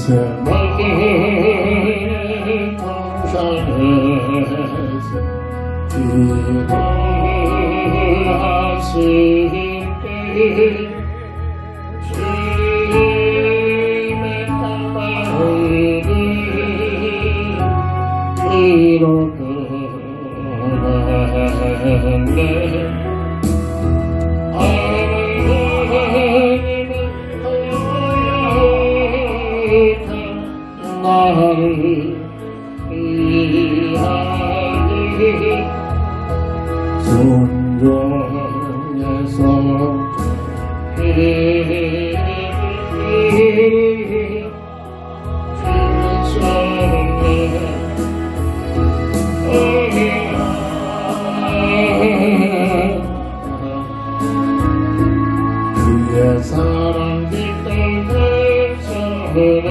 멀리 동산에서 기도하실 때 주님의 마음이 이루어가네. 나를 위하여 순종해서 그의 사랑 깃들 되서라.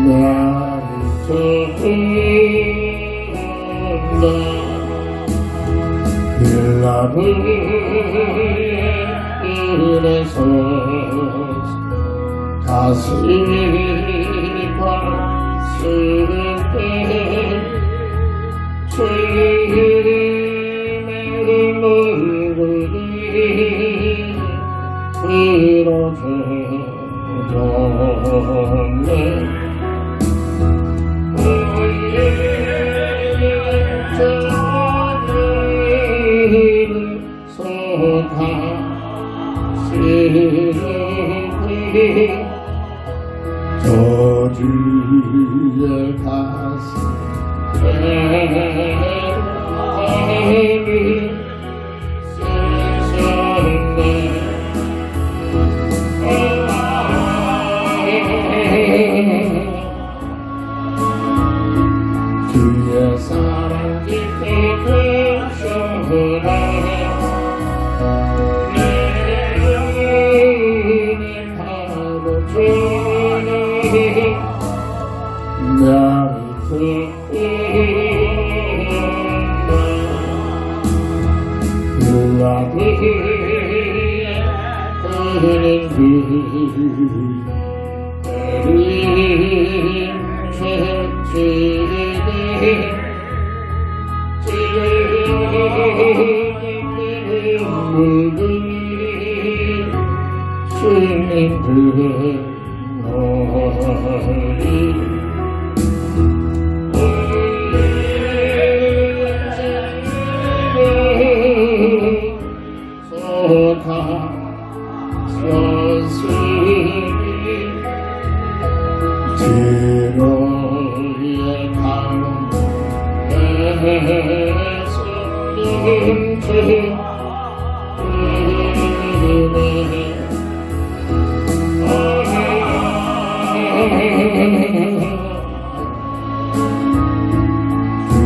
나를 찾는다. 빌라브의 길에서 가슴이 박수를 때 주님의 얼굴이 들어줬네. 저 주의 가슴에 쓰셨네. 주의 사랑 깊이 되셔라. 나를 찾는다. 빌라브의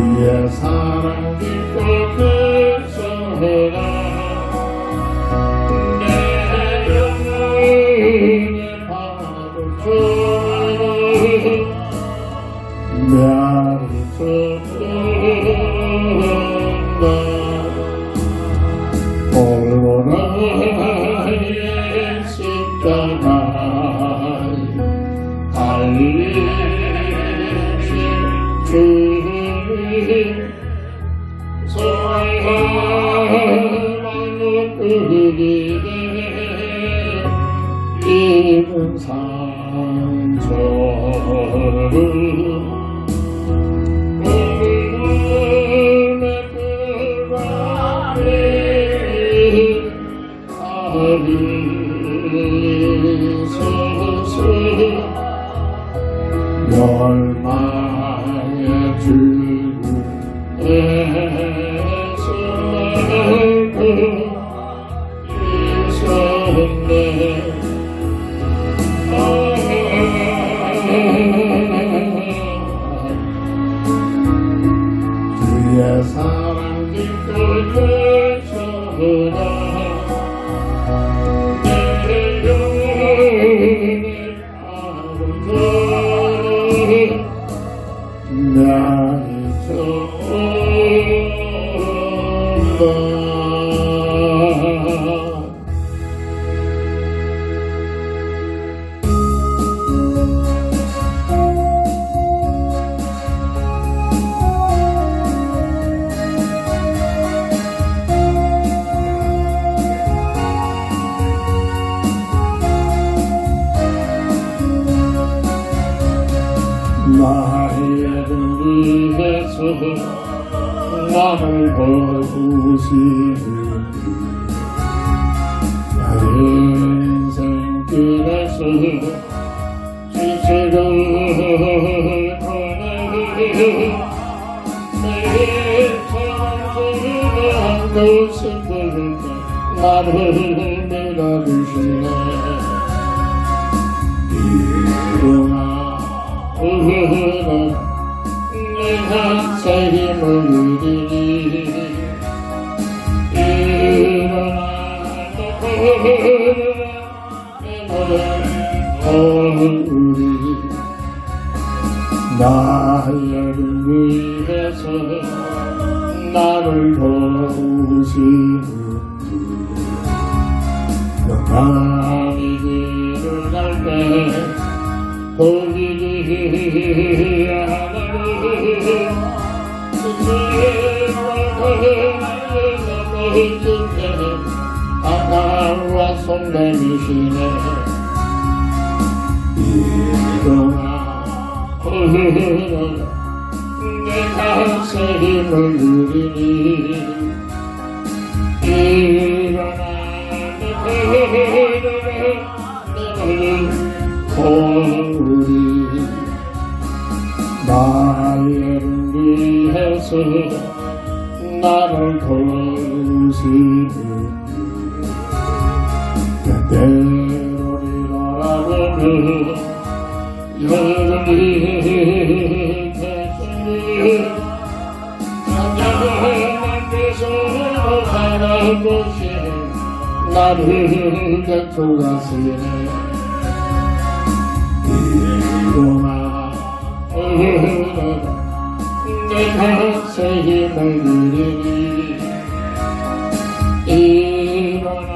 주의 사랑 깊고 되셔라. 내 영혼이 바로 주님 나를 찾는다. 홀로 나의 십자가에 달리신 주님 사랑하는 우리에게 입은 상처를 열망의 주에서 날고 있었네. 주의 사랑 깊고 되셔라. 내 나를 도우시는 나의 인생길에서 지체를 보내고 매일 참소리하고 싶을 때 나를 밀어주시네. 일어나 내가 새 힘을 누리니 일어나 내 노래 우리 나를 위해서 나를 도우시는 영광이 길을 갈 때 보이지 않아도 아까와 손내미시네. 일어나 내가 새 힘을 누리니 일어나 우리 나를 위해서 나를 도우시는 때때로 일어나보면 여전히 계시니 잠잠한 데서 바라보시 나를 곁토가시네. 일어나 내가 새 힘을 누리니 일어나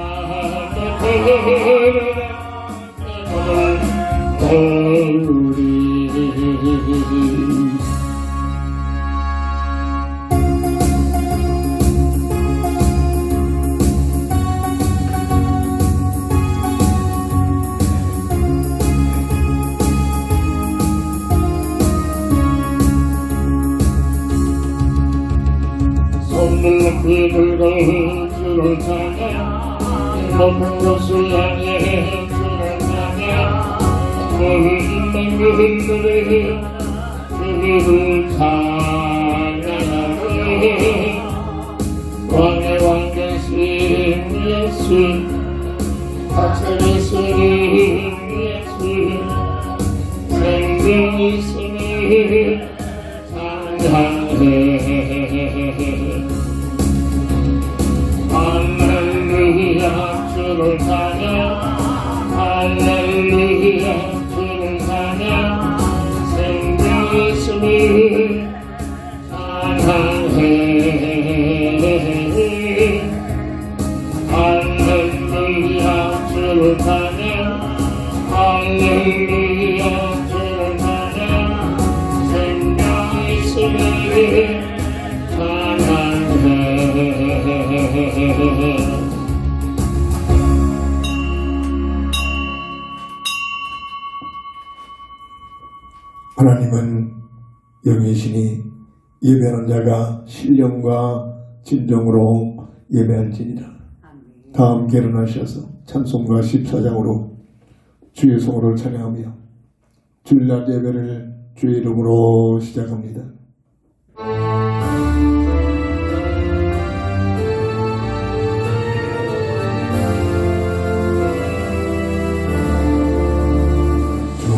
우리 높이 들고 주를 찬양 높은 곳을 향해 주를 찬양 모든 만물들이 주를 찬양하네. 왕의 왕 되신 예수 다스리시는 예수 생명이 있으니 찬양해. 할렐루야 주를 찬양 할렐루야 주를 찬양 생명이 있으니 찬양해. 할렐루야 주를 찬양 할렐루야 주를 찬양 생명이 있으니 찬양해. 하나님은 영이시니 예배하는 자가 신령과 진정으로 예배할지니라. 다 함께 일어나셔서 찬송가 14장으로 주의 성으로 찬양하며 주일날 예배를 주의 이름으로 시작합니다.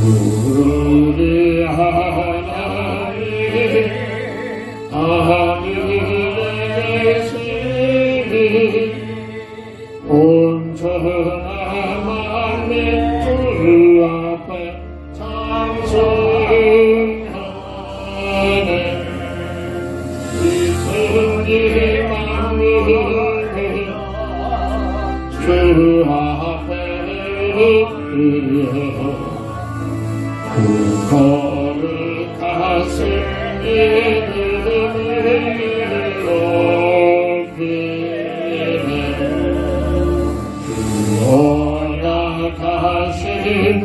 우리 하나님 하늘에 계시니 온전한 만민 주 앞에 찬송하네. 이승기 만민을 주 앞에 드려 그 거룩하신 이름을 높이네. 그 언약하신 분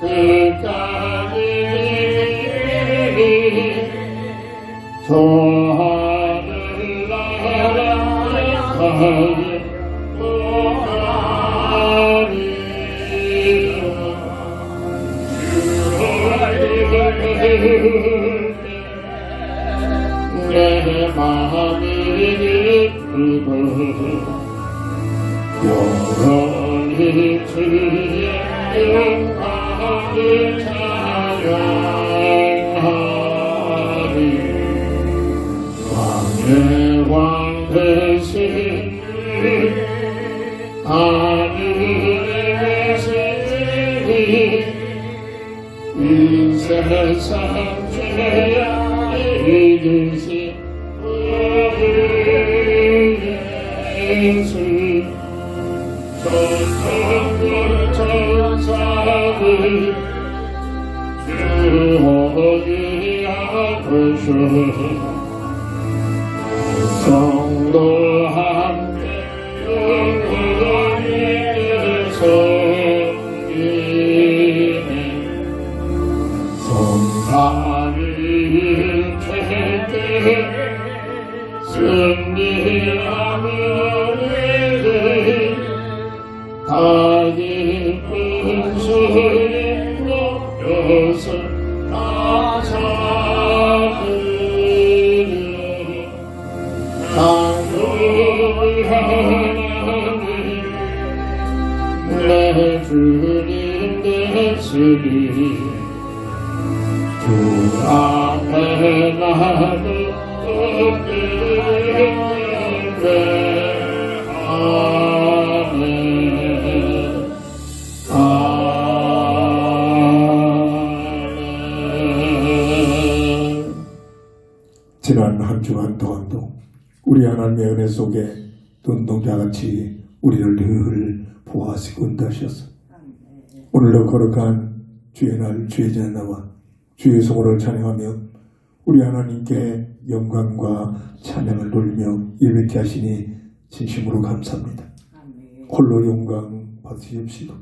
끝까지 영원히 주의 영광을 찬양하리 왕의 왕 되신 하늘의 신이 이 세상 죄야 이기신 예수 천천들 천사들 주 어디 아프셔 성도 함께 영원히 섬기네 성탄을 최대 승리하는 다 기쁜 소리로 여서 다 잡으려 당도를 하나님 내 주님 되시리 주 앞에 나는 엎드리네 아멘 아멘. 지난 한 주간 동안도 우리 하나님의 은혜 속에 눈동자같이 우리를 늘 보호하시고 은다하셔서 오늘도 거룩한 주의 날 주의 전에 나와 주의 성호를 찬양하며 우리 하나님께 영광과 찬양을 돌리며 예배케 하시니 진심으로 감사합니다. 홀로 영광 받으시옵시고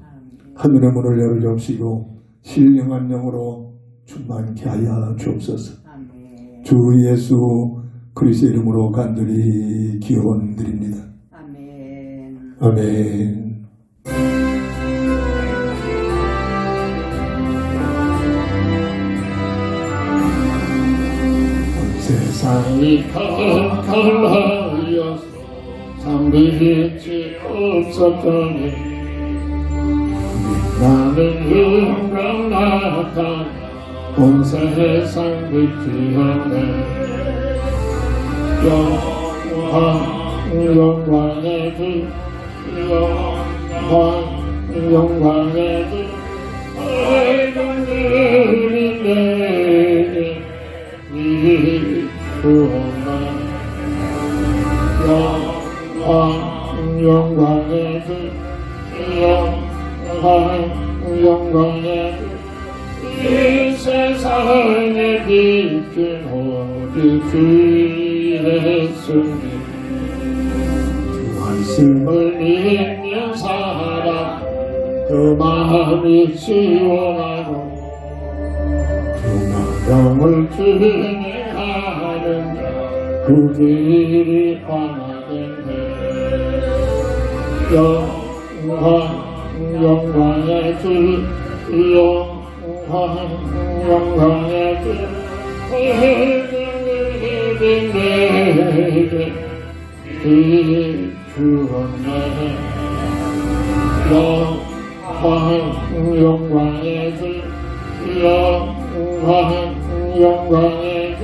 하늘의 문을 열어주옵시고 신령한 영으로 충만케 하여 주옵소서. 주 예수 그리스도의 이름으로 간절히 기원드립니다. 아멘. 아멘. 세상이 캄캄하여서 잠들지 없었더니 나는 영광 나타나 온 세상 빛이었네 영광의 주 영광의 주 하늘이 내게 이루었네 영광의 주 영광의 주 이 세상에 비친 오직 주 예수님 주 말씀을 믿는 사람 그 마음이 시원하고 주 명령을 준행하는 그 길이 환하겠네 영광의 주 영광의 주 내게 비추었네 영광의 주 영광의 주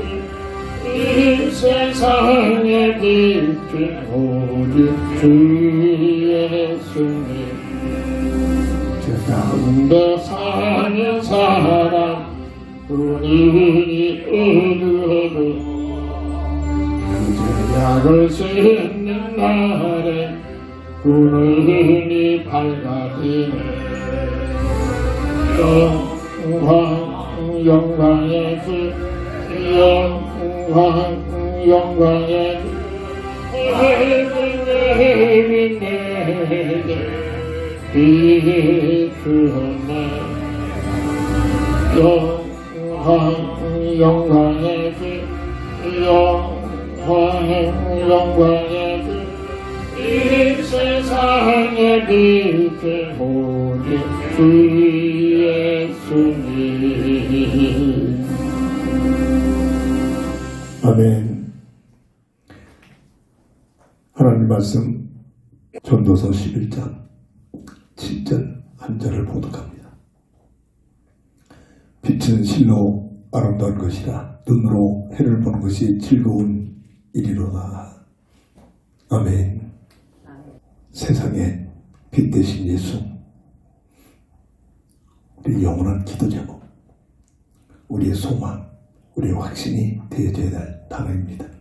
이 세상에 비친 오직 주 예수님 저 가운데 사는 사람 은인이 어두워도 약을 씻는 날에 은인이 밝아지네 영광의 주 영광의 주 하늘의 내게 비추었네 영광의 주 영광의 주 이 세상에 비친 오직 주 예수님 아멘. 말씀 전도서 11장 7절 한 절을 보독합니다. 빛은 실로 아름다운 것이라 눈으로 해를 보는 것이 즐거운 일이로다. 아멘. 세상에 빛 대신 예수, 우리 영원한 기도 제목, 우리의 소망, 우리의 확신이 되어져야 될 단어입니다.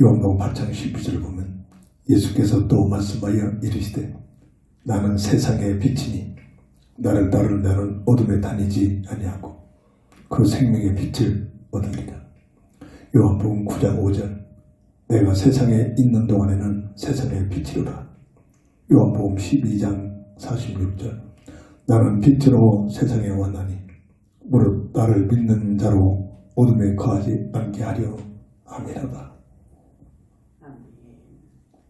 요한복음 8장 12절을 보면 예수께서 또 말씀하여 이르시되 나는 세상의 빛이니 나를 따르는 자는 어둠에 다니지 아니하고 그 생명의 빛을 얻으리라. 요한복음 9장 5절 내가 세상에 있는 동안에는 세상의 빛이로라. 요한복음 12장 46절 나는 빛으로 세상에 왔나니 무릇 나를 믿는 자로 어둠에 거하지 않게 하려 함이라다.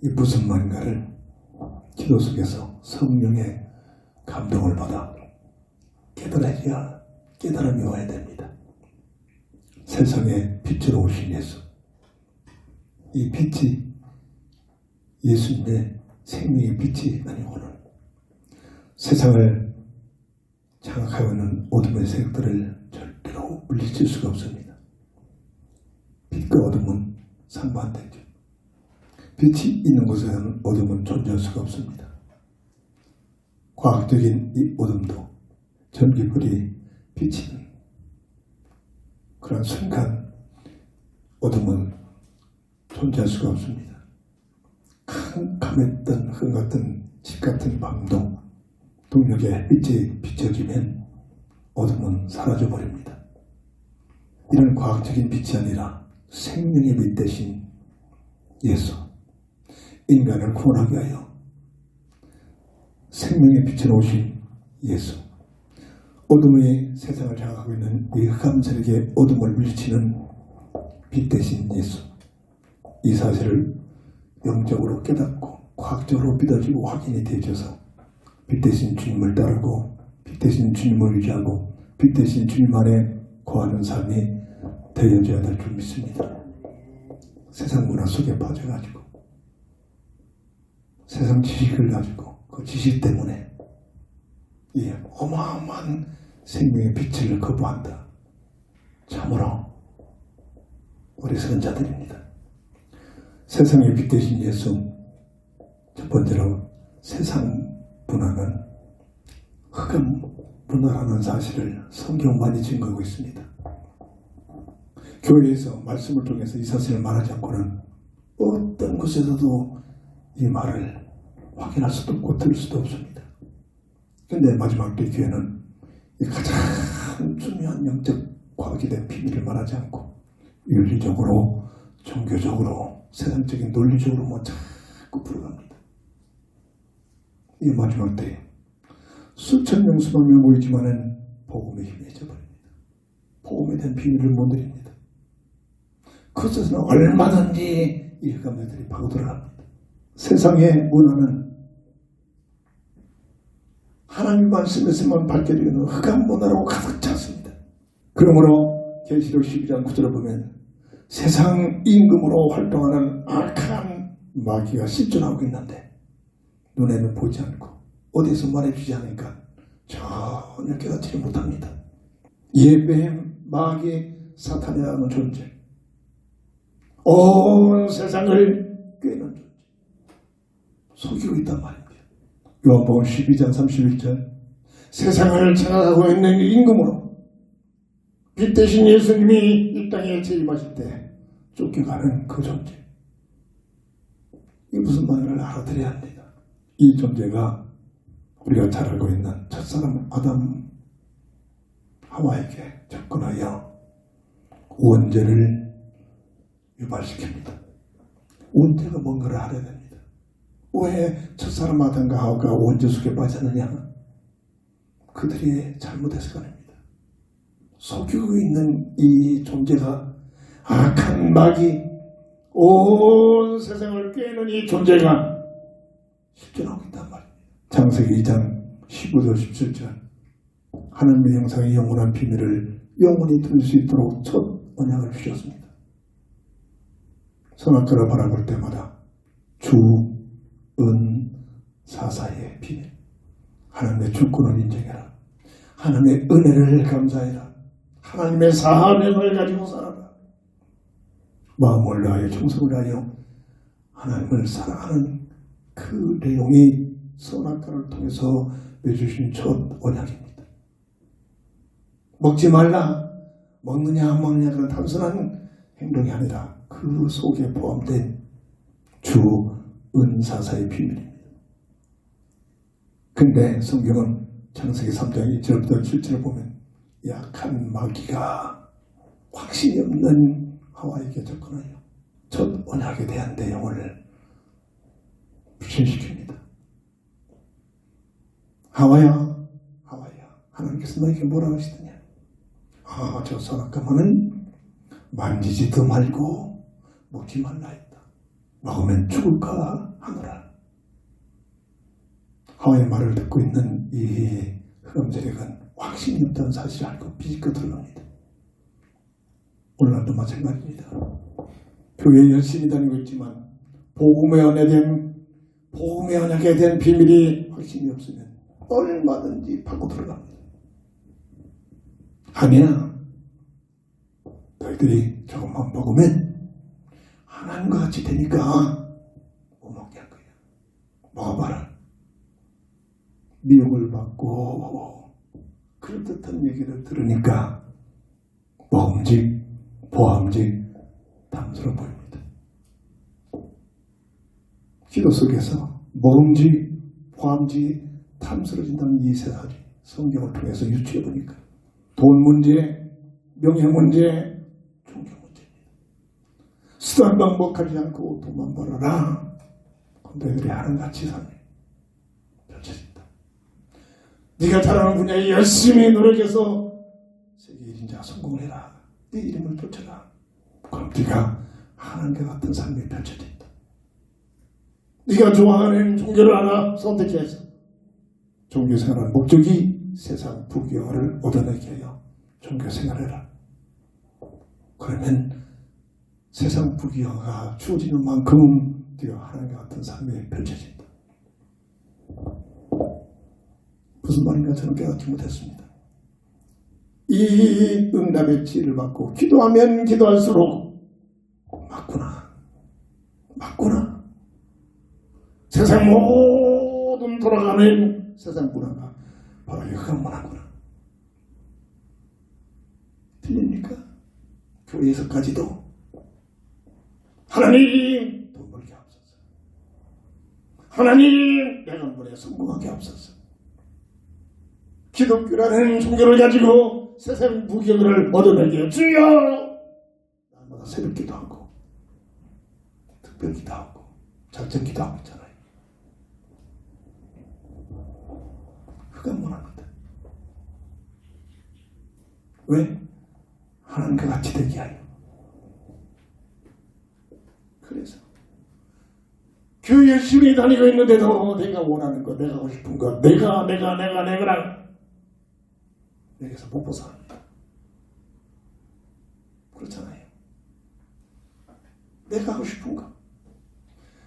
이 무슨 말인가를 기도 속에서 성령의 감동을 받아 깨달아야 깨달음이 와야 됩니다. 세상에 빛으로 오신 예수, 이 빛이 예수님의 생명의 빛이 아니고는 세상을 장악하고 있는 어둠의 세력들을 절대로 물리칠 수가 없습니다. 빛과 어둠은 상반되죠. 빛이 있는 곳에는 어둠은 존재할 수가 없습니다. 과학적인 이 어둠도 전기불이 비치는 그런 순간 어둠은 존재할 수가 없습니다. 캄캄했던 흥 같은 집 같은 밤도 동력의 빛이 비춰지면 어둠은 사라져버립니다. 이런 과학적인 빛이 아니라 생명의 빛 대신 예수, 인간을 구원하기 위하여 생명의 빛으로 오신 예수, 어둠의 세상을 장악하고 있는 이 흑암 세력의 어둠을 물리치는 빛 대신 예수, 이 사실을 영적으로 깨닫고 과학적으로 믿어지고 확인이 되어져서 빛 대신 주님을 따르고 빛 대신 주님을 유지하고 빛 대신 주님 안에 거하는 삶이 되어져야 될 줄 믿습니다. 세상 문화 속에 빠져가지고 세상 지식을 가지고 그 지식 때문에 이 어마어마한 생명의 빛을 거부한다. 참으로 어리석은 자들입니다. 세상의 빛 대신 예수, 첫 번째로 세상 문화는 흑암 문화라는 사실을 성경 많이 증거하고 있습니다. 교회에서 말씀을 통해서 이 사실을 말하지 않고는 어떤 곳에서도 이 말을 확인할 수도 없고 들을 수도 없습니다. 그런데 마지막 때 교회는 이 가장 중요한 영적 과학에 대한 비밀을 말하지 않고 윤리적으로, 종교적으로, 세상적인 논리적으로 자꾸 풀어갑니다. 이 마지막 때에 수천 명, 수만 명 모이지만은 복음에 힘해져 버립니다. 복음에 대한 비밀을 못 드립니다. 그것에서는 얼마든지 이 흑암들이 파고 들어갑니다. 세상의 문화는 하나님 말씀에서만 밝혀지는 흑암 문화로 가득 찼습니다. 그러므로 계시록 12장 9절을 보면 세상 임금으로 활동하는 악한 마귀가 실존하고 있는데 눈에는 보지 않고 어디서 말해주지 않으니까 전혀 깨닫지 못합니다. 예배의 마귀 사탄이라는 존재, 온 세상을 꿰는 존재, 속이고 있단 말입니다. 요한복음 12장 31절 세상을 장악하고 있는 임금으로 빛 대신 예수님이 이 땅에 재림하실 때 쫓겨가는 그 존재, 이게 무슨 말인가를 알아들어야 합니다. 이 존재가 우리가 잘 알고 있는 첫사람 아담 하와에게 접근하여 원죄를 유발시킵니다. 원죄가 뭔가를 알아야 됩니다. 왜 첫사람 아담과 하와가 원죄 속에 빠졌느냐? 그들이 잘못해서 그럽니다. 속이고 있는 이 존재가, 악한 마귀, 온 세상을 꿰는 이 존재가 실존하고 있단 말입니다. 창세기 2장 15절 17절 하나님의 형상의 영원한 비밀을 영원히 들을 수 있도록 첫 언약을 주셨습니다. 선악과를 바라볼 때마다 주, 은, 사사의 비밀. 하나님의 주권을 인정해라. 하나님의 은혜를 감사해라. 하나님의 사명을 가지고 살아라. 마음을 다하여 정성을 다하여 하나님을 사랑하는 그 내용이 선악과를 통해서 내주신 첫 언약입니다. 먹지 말라. 먹느냐 안 먹느냐 그런 단순한 행동이 아니라 그 속에 포함된 주, 은, 사사의 비밀입니다. 근데 성경은 창세기 3장 1절부터 7절을 보면 약한 마귀가 확신이 없는 하와에게 접근하여 첫 언약에 대한 내용을 불신시킵니다. 하와야, 하나님께서 너에게 뭐라고 하시더냐? 저 선악과만은 만지지도 말고 먹지 말라 했다. 먹으면 죽을까 하노라. 하와의 말을 듣고 있는 이 흑암세력은 확신이 없다는 사실을 알고 비집고 들어갑니다. 오늘날도 마찬가지입니다. 교회에 열심히 다니고 있지만 복음의 언약에 대한 비밀이 확신이 없으면 얼마든지 파고 들어갑니다. 아니야. 너희들이 조금만 먹으면 하나님과 같이 되니까 못 먹게 할 거야. 먹어봐라. 미혹을 받고 그럴듯한 얘기를 들으니까 먹음직, 보암직, 탐스러워 보입니다. 기도 속에서 먹음직, 보암직, 탐스러워진다는 이 세 가지 성경을 통해서 유추해보니까 돈 문제, 명예 문제, 종교 문제입니다. 수단 방법하지 않고 돈만 벌어라. 너희들이 하나님같이 삶이 펼쳐진다. 네가 잘하는 분야에 열심히 노력해서 세계 1인자 성공을 해라. 네 이름을 펼쳐라. 그럼 네가 하나님과 같은 삶이 펼쳐진다. 네가 좋아하는 종교를 하나 선택해서 종교생활의 목적이 세상 부귀영화를 얻어내게 하여 종교생활을 해라. 그러면 세상 부귀영화가 주어지는 만큼 네가 하나님과 같은 삶이 펼쳐진다. 무슨 말인가 저는 깨닫지 못했습니다. 이 응답의 지혜를 받고 기도하면 기도할수록 맞구나. 세상 모든 돌아가는 세상 문화가 바로 이 흑암 문화구나. 들립니까? 교회에서까지도 하나님 돈 벌게 하옵소서. 하나님 내 강문에 성공하게 하옵소서. 기독교라는 종교를 가지고 세상 부귀영화를 얻어내게 주여. 날마다 새벽 기도하고 특별 기도하고 작전 기도하고 있잖아요. 흑암 문화입니다. 왜? 하나님과 같이 되게 하여. 그래서 교회 열심히 다니고 있는데도 내가 원하는 것, 내가 하고 싶은 것, 내가 내게서 못 벗어납니다. 그렇잖아요. 내가 하고 싶은 것.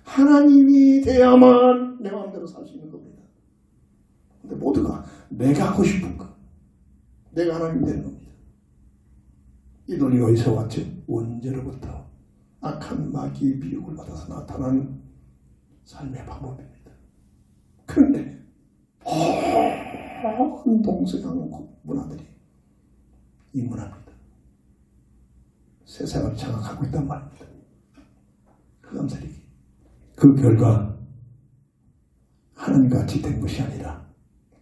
하나님이 돼야만 내 마음대로 살 수 있는 겁니다. 근데 모두가 내가 하고 싶은 것. 내가 하나님 되는 겁니다. 이 논리가 어디서 왔죠? 원죄로부터 악한 마귀의 미혹을 받아서 나타난 삶의 방법입니다. 그런데 동서양 문화들이 이 문화입니다. 세상을 장악하고 있단 말입니다. 흑암세력이. 그 결과 하나님같이 된 것이 아니라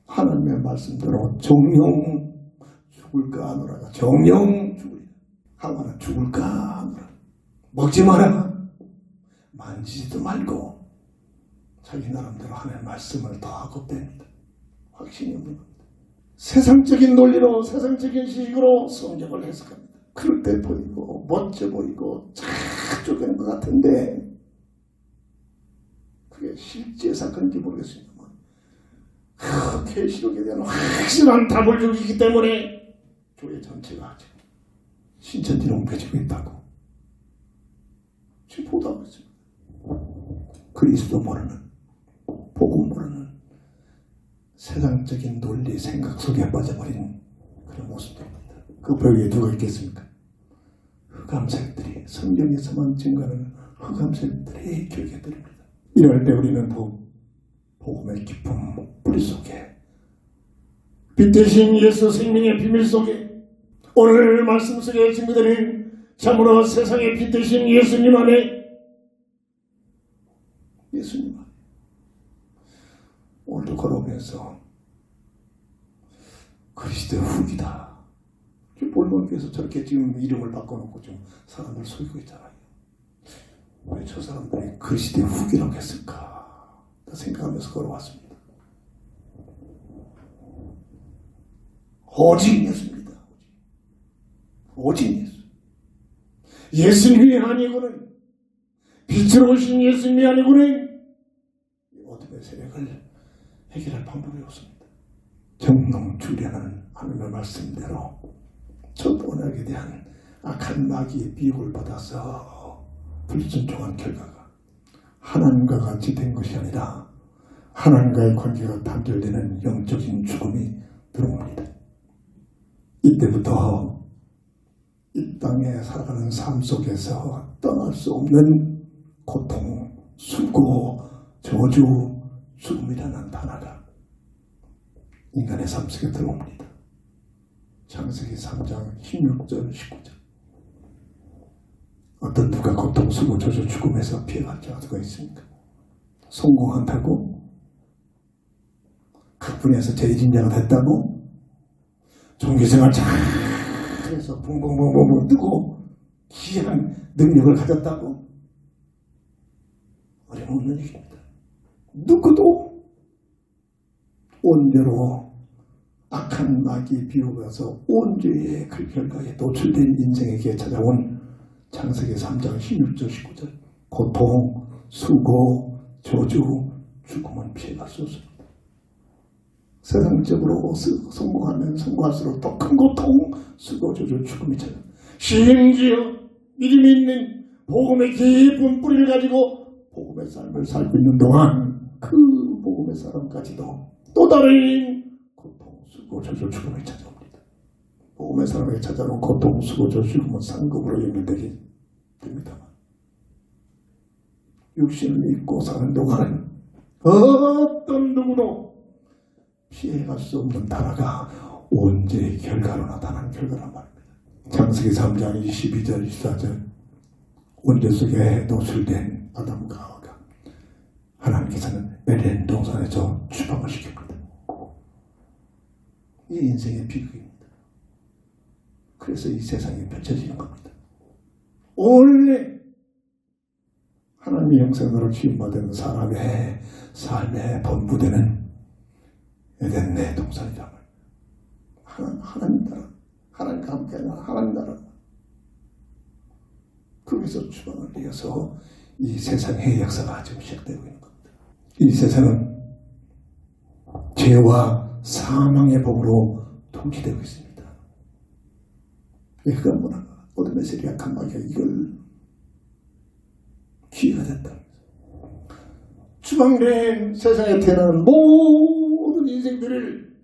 하나님의 말씀대로 정령 죽을까 하노라가 정령 죽으리라. 하와는 죽을까 하노라. 먹지 마라. 만지지도 말고 자기 나름대로 하나님의 말씀을 더하고 뺍니다. 확신이 없는 겁니다. 세상적인 논리로 세상적인 식으로 성경을 해석합니다. 그럴때 보이고 멋져 보이고 잘 쪼개는 것 같은데 그게 실제 사건인지 모르겠습니다만 계시록에 대한 확실한 답을 주기 때문에 교회 전체가 신천지로 옮겨지고 있다고 지금 보도하고 있습니다. 그리스도 모르는, 복음 모르는 세상적인 논리 생각 속에 빠져버린 그런 모습입니다. 그 벽에 누가 있겠습니까? 흑암색들이, 성경에서만 증거하는 흑암색들이 교회들입니다. 이럴 때 우리는 더욱 복음의 깊은 뿌리 속에, 빛 대신 예수 생명의 비밀 속에, 오늘 말씀 속에 증거되는 참으로 세상의 빛 대신 예수님 안에, 예수님 안에 오늘도 걸어오면서 그리스도의 후기다. 볼모교에서 저렇게 지금 이름을 바꿔놓고 좀 사람들 속이고 있잖아요. 왜 저 사람들이 그리스도의 후기라고 했을까 생각하면서 걸어왔습니다. 오직 예수입니다. 오직 예수. 예수님이 아니고는, 빛으로 오신 예수님이 아니고는 어둠의 세력을 해결할 방법이 없습니다. 정농주려는 하나님의 말씀대로 첫 언약에 대한 악한 마귀의 미혹을 받아서 불순종한 결과가 하나님과 같이 된 것이 아니라 하나님과의 관계가 단절되는 영적인 죽음이 들어옵니다. 이때부터 이 땅에 살아가는 삶 속에서 떠날 수 없는 고통, 수고, 저주, 죽음이라는 단어가 인간의 삶 속에 들어옵니다. 창세기 3장 16절 19절. 어떤 누가 고통, 수고, 저주, 죽음에서 피해갈 자가 누가 있습니까? 성공한다고? 그 분야에서 제일인자가 됐다고? 종교생활 잘해서 붕붕붕붕 뜨고 귀한 능력을 가졌다고? 어림없는 얘기입니다. 누구도 온죄로 악한 마귀에 비우면서 온죄의 그 결과에 노출된 인생에게 찾아온 창세기 3장 16절 19절 고통, 수고, 저주, 죽음은 피해갈 수 없습니다. 세상적으로 성공하면 성공할수록 더 큰 고통, 수고, 저주, 죽음이 찾아옵니다. 심지어 믿음이 있는 복음의 깊은 뿌리를 가지고 복음의 삶을 살고 있는 동안 그 복음의 사람까지도 또 다른 고통, 수고, 저주, 죽음이 찾아옵니다. 복음의 사람에게 찾아오는 고통, 수고, 저주, 죽음은 상급으로 연결되게 됩니다만 육신을 믿고 사는 동안은 어떤 누구도 피해갈 수 없는 단어가 온죄의 결과로 나타난 결과란 말입니다. 창세기 3장 22절 24절 온죄 속에 노출된 아담과 하와가 하나님께서는 에덴 동산에서 추방을 시킵니다. 이게 인생의 비극입니다. 그래서 이 세상에 펼쳐지는 겁니다. 원래 하나님의 형상으로 기움받은 사람의 삶에 본부되는 에덴 내 동산이란 말이에요. 하나님 나라, 하나님과 함께하는 하나님 나라. 거기서 추방을 이어서 이 세상의 역사가 지금 시작되고 있는 겁니다. 이 세상은 죄와 사망의 법으로 통치되고 있습니다. 그가 뭐나 어둠의 세력 약한 마귀가 이걸 기회가 됐다. 추방된 세상에 태어나는 모든 인생들을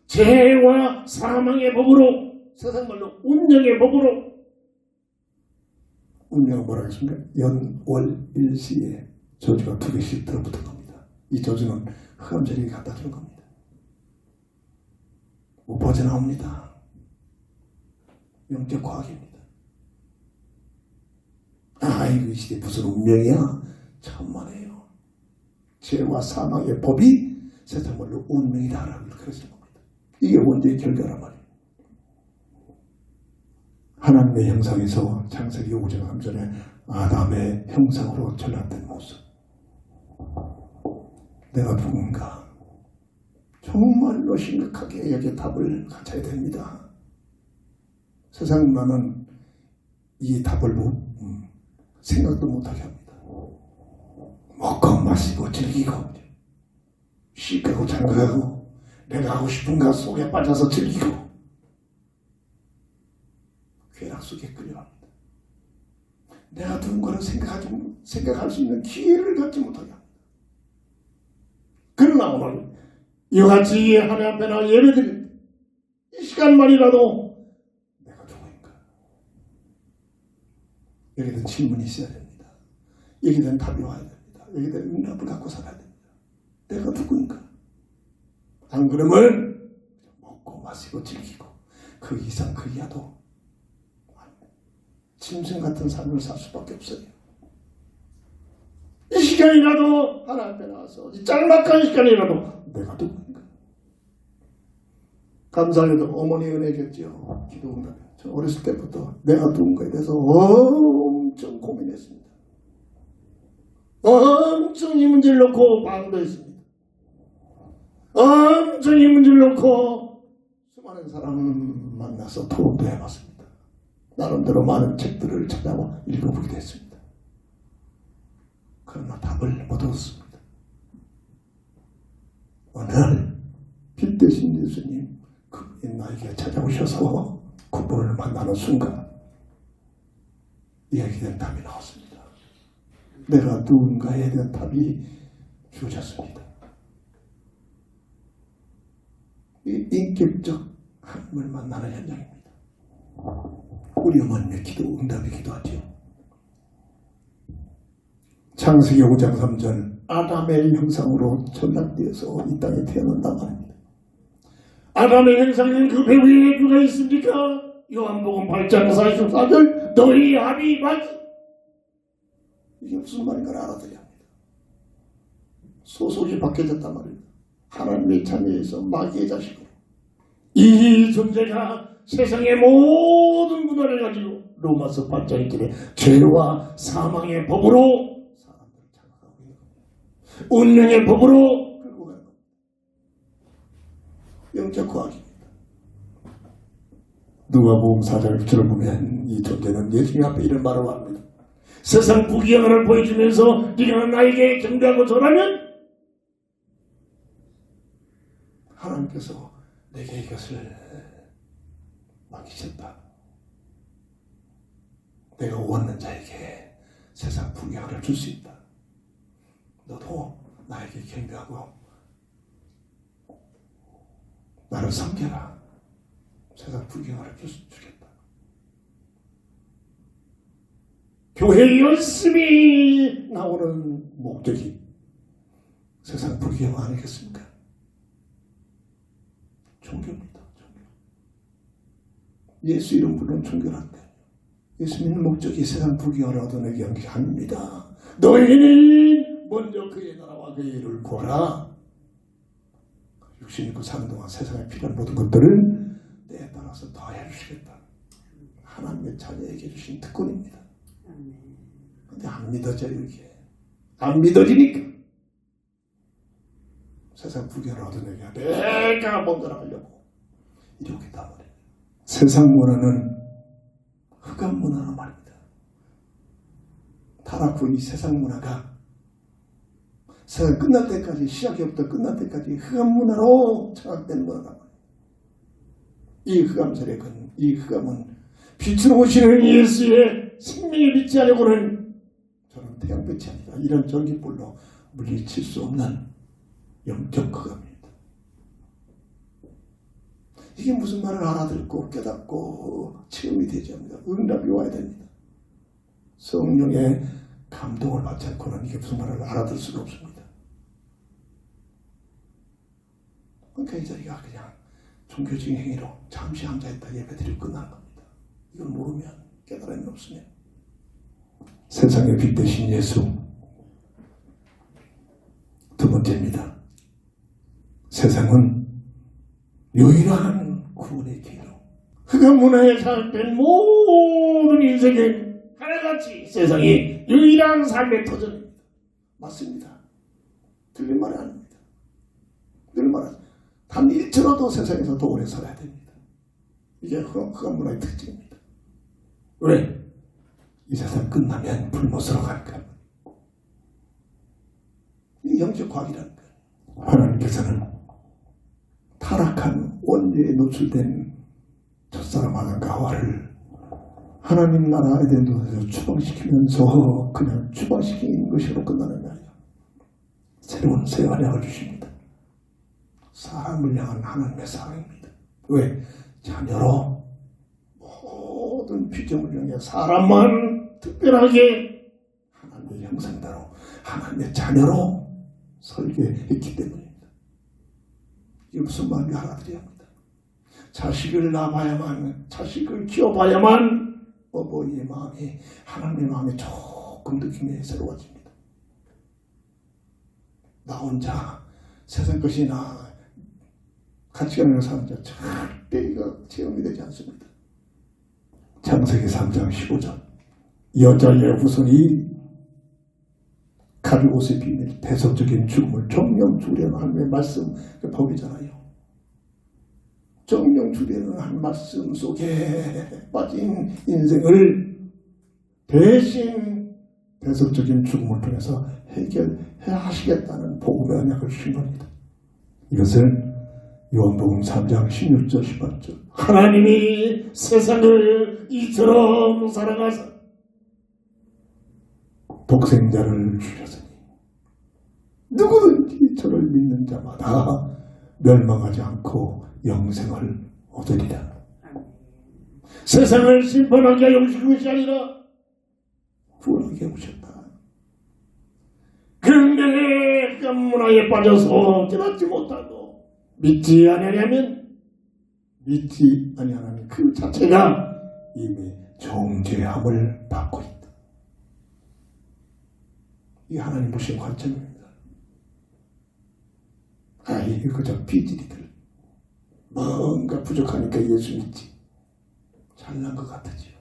죄와 사망의 법으로, 세상 말로 운명의 법으로, 운명은 뭐라 하겠습니까? 연, 월, 일시에 저주가 2개씩 들어붙은 겁니다. 이 저주는 흑암세력이 갖다 준 겁니다. 못 빠져나옵니다. 영적 과학입니다. 이거 이 시대 무슨 운명이야? 천만에요. 죄와 사망의 법이 세상 말로 운명이다라고 그러시는 겁니다. 이게 원죄의 결과란 말이에요. 하나님의 형상에서 창세기 5장 3절에 아담의 형상으로 전락된 모습. 내가 누군가? 정말로 심각하게 여기에 답을 가져야 됩니다. 세상 나는 이 답을 생각도 못하게 합니다. 먹고 마시고 즐기고 시가고 장가가고 내가 하고 싶은 것 속에 빠져서 즐기고 쾌락 속에 끌려갑니다. 내가 누군가를 생각할 수 있는 기회를 갖지 못하게 합니다. 그러나 오늘 이와 같이 하나님 앞에 나와 예배드릴 이 시간만이라도 내가 누구인가? 여기에 대한 질문이 있어야 됩니다. 여기에 대한 답이 와야 됩니다. 여기에 대한 응답을 갖고 살아야 됩니다. 내가 누구인가? 안 그러면 먹고 마시고 즐기고 그 이상 그 이하도 짐승 같은 삶을 살 수밖에 없어요. 이 시간이라도 하나님 앞에 나와서 이 짤막한 시간이라도 내가 누구인가? 감사하게도 어머니 은혜겠죠. 기도 응답. 저 어렸을 때부터 내가 누군가에 대해서 엄청 고민했습니다. 엄청 이 문제를 놓고 방도했습니다. 엄청 이 문제를 놓고 수많은 사람을 만나서 토론도 해봤습니다. 나름대로 많은 책들을 찾아와 읽어보기도 했습니다. 그러나 답을 못 얻었습니다. 어느 날 빛 대신 예수님 그분이 나에게 찾아오셔서 그분을 만나는 순간 이야기된 답이 나왔습니다. 내가 누군가에 대한 답이 주어졌습니다. 이 인격적 하나님을 만나는 현장입니다. 우리 어머님의 기도 응답이 기도하죠. 창세기 5장 3절 아담의 형상으로 전락되어서 이 땅에 태어난다고 합니다. 아담의 형상인 그 배후에 누가 있습니까? 요한복음 8장 44절 너희 합이 맞지. 이게 무슨 말인가를 알아들어야 합니다. 소속이 바뀌어졌단 말입니다. 하나님의 자녀에서 마귀의 자식으로 이 존재가 세상의 모든 문화를 가지고 로마서 8장에 기대 죄와 사망의 법으로 사람들을 장악하고 있는 겁니다. 운명의 법으로 끌고 가는 겁니다. 영적 과학입니다. 누가복음 4장 6절을 보면 이 존재는 예수님 앞에 이런 말을 합니다. 세상 부귀영화를 보여주면서 네가 나에게 경배하고 절하면 하나님께서 내게 이것을 맡기셨다. 내가 원하는 자에게 세상 부귀영화를 줄 수 있다. 너도 나에게 경배하고 나를 섬겨라. 세상 부귀영화를 주겠다. 교회 열심히 나오는 목적이 세상 부귀영화 아니겠습니까? 종교입니다. 종교. 예수 이름 부르는 종교란데 예수 믿는 목적이 세상 부귀영화를 얻어내기 위한 게 아닙니다. 너희는 먼저 그의 나라와 그의 일을 구하라. 육신 있고 사는 동안 세상에 필요한 모든 것들을 때에 따라서 더해 주시겠다. 하나님의 자녀에게 주신 특권입니다. 근데 안 믿어져요 이게. 안 믿어지니까 세상 부귀영화를 얻어내기 위해 내가 먼저 나가려고 이렇게 다 말이에요. 세상 문화는 흑암 문화란 말입니다. 타락후 이 세상 문화가 세상 끝날 때까지 시작부터 끝날 때까지 흑암 문화로 장악되는 거란 말이에요. 이 흑암 세력은 이 흑암은 빛으로 오시는 예수의 생명의 빛이 아니고는 저는 태양빛이 아니라 이런 전기불로 물리칠 수 없는 영적 흑암입니다. 이게 무슨 말을 알아듣고 깨닫고 체험이 되지 않습니다. 응답이 와야 됩니다. 성령의 감동을 받지 않고는 이게 무슨 말을 알아들 수가 없습니다. 그러니까 이 자리가 그냥 종교적인 행위로 잠시 앉아있다 예배드리고 끝나는 겁니다. 이걸 모르면 깨달음이 없으면 세상의 빛 대신 예수. 두 번째입니다. 세상은 유일한 구원의 길로 흑암 문화에 장악된 모든 인생은 하나같이 세상이 유일한 삶의 터전입니다. 맞습니다. 틀린 말이 아닙니다. 늘 말하죠. 단 1초라도 세상에서 더 오래 살아야 됩니다. 이게 흑암 문화의 특징입니다. 왜? 이 세상 끝나면 불못으로 가니까. 이 영적 과학이라는 거예요. 하나님께서는 타락한 원죄에 노출된 첫사람 아담과 하와를 하나님 나라 에덴동산에서 추방시키면서 그냥 추방시키는 것으로 끝나는 게 아니에요. 새로운 새 언약을 주십니다. 사람을 향한 하나님의 사랑입니다. 왜? 자녀로 모든 피조물을 향해 사람만 특별하게 하나님의 형상대로 하나님의 자녀로 설계했기 때문입니다. 이게 무슨 말인지 알아들어야 합니다. 자식을 낳아야만, 자식을 키워봐야만 어버이의 마음이, 하나님의 마음이 조금 느낌이 새로워집니다. 나 혼자 세상 것이나 가치관을 사는 자 절대 이거 체험이 되지 않습니다. 창세기 3장 15절 여자의 후손이 가죽옷의 비밀, 대속적인 죽음을 정령 주려는 하나님의 말씀, 그 법이잖아요. 정령 주려는 한 말씀 속에 빠진 인생을 대신 대속적인 죽음을 통해서 해결해 하시겠다는 복음의 언약을 주신 겁니다. 이것을 요한복음 3장 16절 18절 하나님이 세상을 이처럼 사랑하사 독생자를 주셨으니 누구든지 저를 믿는 자마다 멸망하지 않고 영생을 얻으리라. 세상을 심판하기 위하여 오신 것이 아니라 구원하게 오셨다. 그런데 깜문화에 빠져서 깨닫지 못하고 믿지 않으려면 믿지 아니하는 그 자체가 이미 정죄함을 받고 있다. 이 하나님 보신 관점입니다. 이게 그저 삐지리들 뭔가 부족하니까 예수 믿지. 잘난 것 같으지요.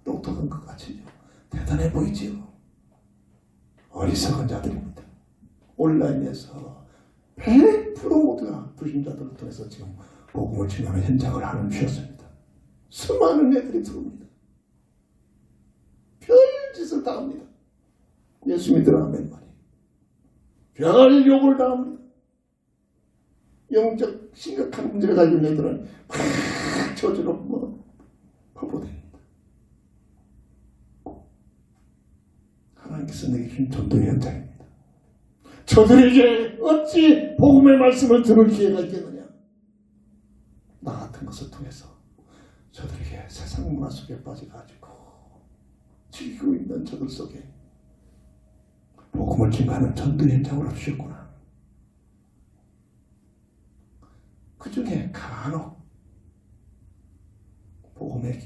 똑똑한 것 같으지요. 대단해 보이지요. 어리석은 자들입니다. 온라인에서 100% 모두가 불신자들을 통해서 지금 복음을 증하는 현장을 하는 주였습니다. 수많은 애들이 들어옵니다. 별짓을 다 합니다. 예수 믿으라 하면 말이에요. 별 욕을 다 합니다. 영적 심각한 문제를 가지고 있는 애들은 막 저주로 퍼부어냅니다. 하나님께서 내게 주신 전도의 현장입니다. 저들에게 어찌 복음의 말씀을 들을 기회가 있겠느냐. 나 같은 것을 통해서 저들에게 세상 문화 속에 빠져가지고 즐기고 있는 저들 속에 복음을 증가하는 전도의 현장으로 주셨구나. 그 중에 간혹 복음에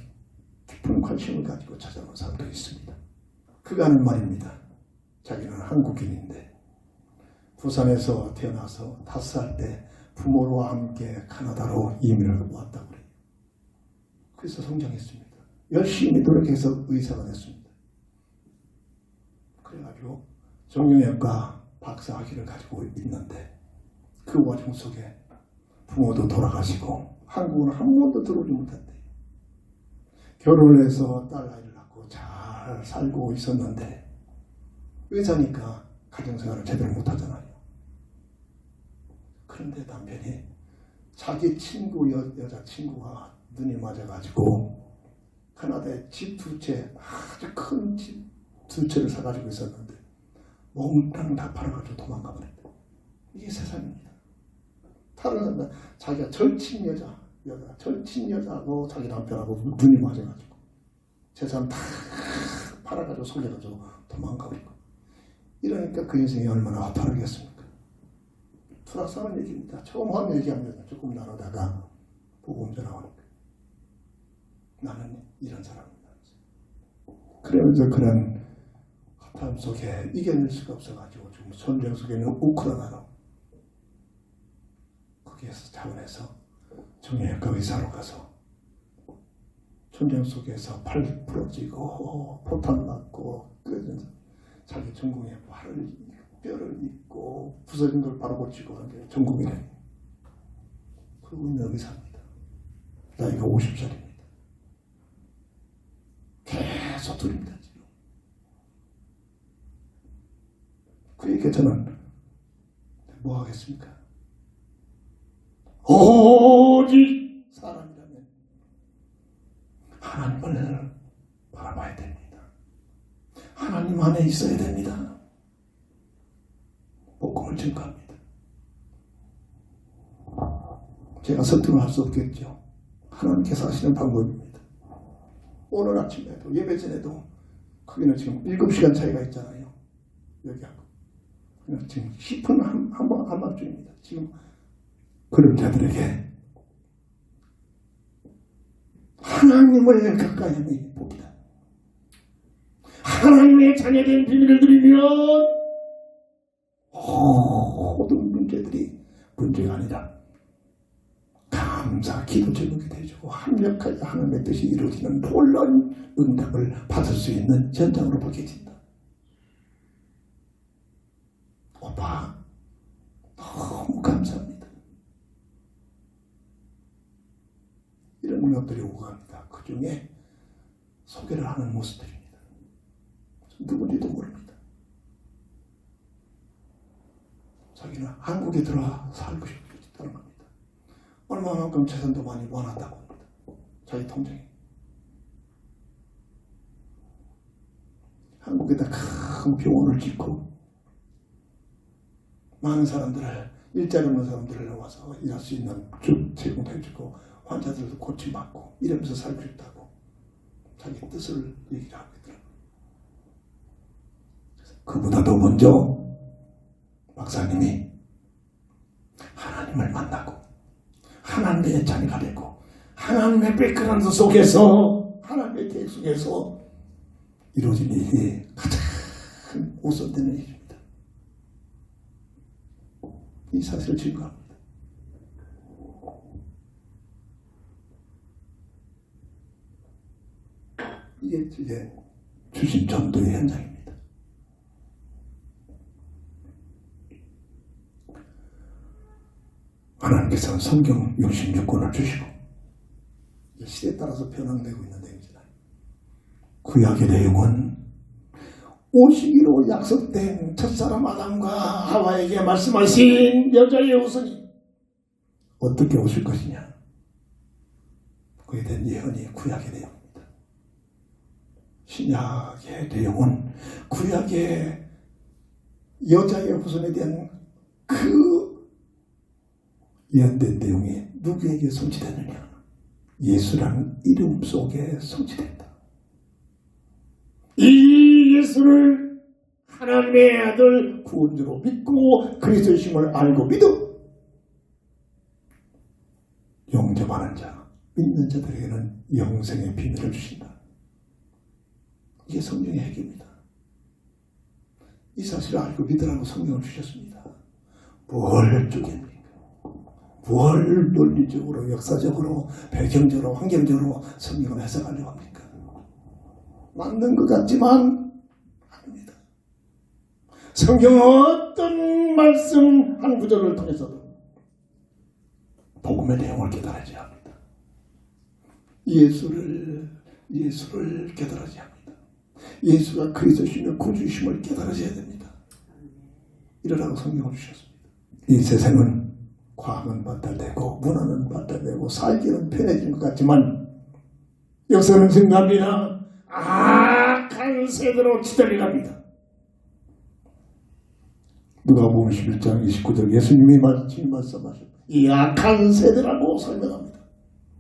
깊은 관심을 가지고 찾아오는 사람도 있습니다. 그가 하는 말입니다. 자기는 한국인인데 부산에서 태어나서 5살 때 부모와 함께 카나다로 이민을 왔다고 그래요. 그래서 성장했습니다. 열심히 노력해서 의사가 됐습니다. 그래가지고 정형외과 박사 학위를 가지고 있는데 그 와중 속에 부모도 돌아가시고 한국은 한 번도 들어오지 못했대요. 결혼을 해서 딸 아이를 낳고 잘 살고 있었는데 의사니까 가정생활을 제대로 못하잖아요. 그런데 남편이 자기 친구 여자친구가 눈이 맞아가지고 카나다에 집 2채 아주 큰 집 2채를 사가지고 있었는데 몽땅 다 팔아가지고 도망가 버렸다. 이게 세상입니다. 다른 사람 자기가 절친 여자하고 자기 남편하고 눈이 맞아가지고 재산 다 팔아가지고 속여가지고 도망가 버리고 이러니까 그 인생이 얼마나 허탈하겠습니까? 투락사는 얘기입니다. 처음 한 얘기하면 조금 나누다가 복음 전하니까 나는 이런 사람입니다. 그러면서 그런 허탈 속에 이겨낼 수가 없어가지고 지금 전쟁 속에는 우크라이나로 거기에서 자원해서 정형외과 의사로 가서 전쟁 속에서 팔 부러지고 포탄 맞고 자기 전공에 뼈를 잇고 부서진 걸 바로 고치고 하는 게 전공이래. 그러고 있는 의사입니다. 나이가 50살입니다. 계속 들립니다. 지금. 그러니까 저는 뭐 하겠습니까? 오직 사람이라면 하나님을 바라봐야 됩니다. 하나님 안에 있어야 됩니다. 복음을 증거합니다. 제가 설득을 할 수 없겠죠. 하나님께서 하시는 방법입니다. 오늘 아침에도 예배 전에도 거기는 지금 7시간 차이가 있잖아요. 여기하고. 지금 10분 한밤중입니다. 지금 그런 자들에게 하나님을 가까이 하는 복이다. 하나님의 자녀된 비밀을 드리면 모든 문제들이 문제가 아니라 감사, 기도 제목이 되어주고 합력하여 하나님의 뜻이 이루어지는 놀라운 응답을 받을 수 있는 현장으로 바뀌어진다. 오빠 너무 감사합니다. 이런 능력들이 오고 갑니다. 그 중에 소개를 하는 모습들입니다. 누군지도 모릅니다. 자기는 한국에 들어와 살고 싶다는 겁니다. 얼마만큼 재산도 많이 모아놨다고 합니다. 자기 통장에. 한국에다 큰 병원을 짓고 많은 사람들을, 일자리 없는 사람들을 와서 일할 수 있는 쭉 제공해주고 환자들도 고침받고 이러면서 살고 싶다고 자기 뜻을 얘기를 하고 있더라고요. 그보다도 먼저 박사님이 하나님을 만나고 하나님의 자녀가 되고 하나님의 백그라운드 속에서 하나님의 계획 속에서 이루어진 일이 가장 우선되는 일입니다. 이 사실을 증거합니다. 이게 주신 전도의 현장입니다. 하나님께서는 성경 66권을 주시고 시대에 따라서 변형되고 있는 내용이잖아요. 구약의 내용은 오시기로 약속된 첫사람 아담과 하와에게 말씀하신 여자의 우선이 어떻게 오실 것이냐, 그에 대한 예언이 구약의 내용입니다. 신약의 내용은 구약의 여자의 후손에 대한 그 예언된 내용이 누구에게 성취되느냐, 예수라는 이름 속에 성취된다. 이 예수를 하나님의 아들 구원주로 믿고 그리스도의 심을 알고 믿어 영접하는 자, 믿는 자들에게는 영생의 비밀을 주신다. 이게 성경의 핵입니다. 이 사실을 알고 믿으라고 성경을 주셨습니다. 뭘 쪼갭니까? 뭘 논리적으로, 역사적으로, 배경적으로, 환경적으로 성경을 해석하려고 합니까? 맞는 것 같지만 아닙니다. 성경은 어떤 말씀 한 구절을 통해서도 복음의 내용을 깨달아야 합니다. 예수를 깨달아야 합니다. 예수가 그리스도시며 구주이심을 깨달아야 됩니다. 이러라고 성경을 주셨습니다. 이 세상은 과학은 발달되고 문화는 발달되고 살기는 편해진 것 같지만 역사는 증가합니다. 악한 세대로 치달려갑니다. 누가복음 11장 29절 예수님이 말씀하신 이 악한 세대라고 설명합니다.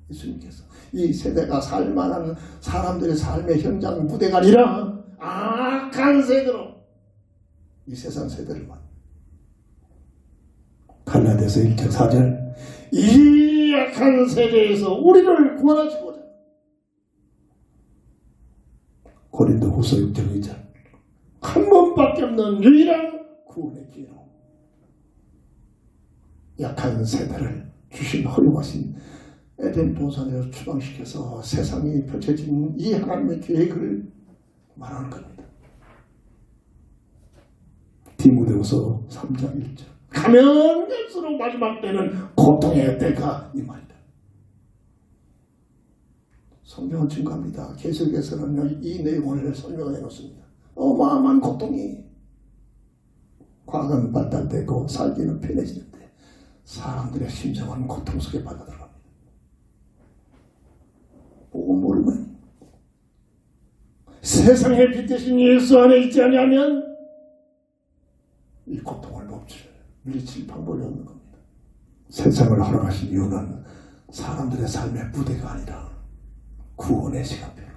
예수님께서 이 세대가 살만한 사람들의 삶의 현장 무대가 아니라 악한 세대로 이 세상 세대를 만 갈라디아서 1장 4절 이 악한 세대에서 우리를 구원하시고자 고린도후서 6장 2절 한 번밖에 없는 유일한 구원의 기회로 약한 세대를 주신 허용하신 에덴 동산에서 추방시켜서 세상이 펼쳐진 이 하나님의 계획을 말하는 겁니다. 디모데후서 3장 1절 가면 갈수록 마지막 때는 고통의 때가 이 말이다. 성경은 증거합니다. 계속해서는 이 내용을 설명해 놓습니다. 어마어마한 고통이 과학은 발달되고 살기는 편해지는데 사람들의 심정은 고통 속에 빠져들어갑니다. 보고 모르면 세상의 빛 대신 예수 안에 있지 아니하면 이 고통을 물리칠 방법이 없는 겁니다. 세상을 허락하신 이유는 사람들의 삶의 부대가 아니라 구원의 시간표로.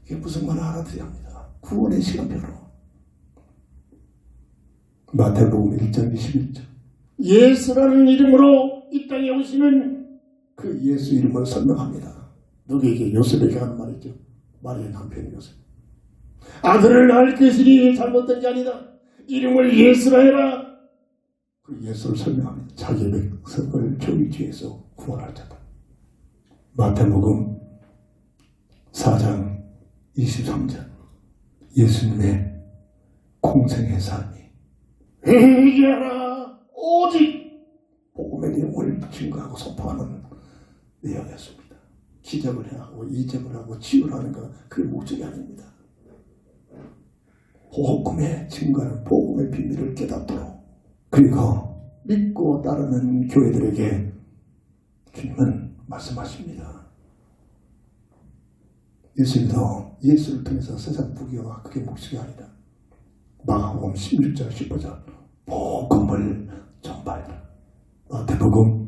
이게 무슨 말을 알아들어야 합니다. 구원의 시간표로. 마태복음 1장 21절. 예수라는 이름으로 이 땅에 오시는 그 예수 이름을 설명합니다. 누구에게? 요셉에게 하는 말이죠. 마리아 남편 요셉. 아들을 낳을 것이니 잘못된 게 아니다. 이름을 예수라 해라. 그 예수를 설명합니다. 자기 백성을 죄의 죄에서 구원할 자다. 마태복음 4장 23절. 예수님의 공생의 삶이 회개하라. 오직 복음의 내용을 증거하고 선포하는 내용이었습니다. 기적을 행하고 이적을 하고 치유를 하는 것, 그게 목적이 아닙니다. 복음의 증거는 복음의 비밀을 깨닫도록, 그리고 믿고 따르는 교회들에게 주님은 말씀하십니다. 예수님도 예수를 통해서 세상 부귀와 그게 목적이 아니다. 마가복음 16장 15절 복음을 전파하라. 마태복음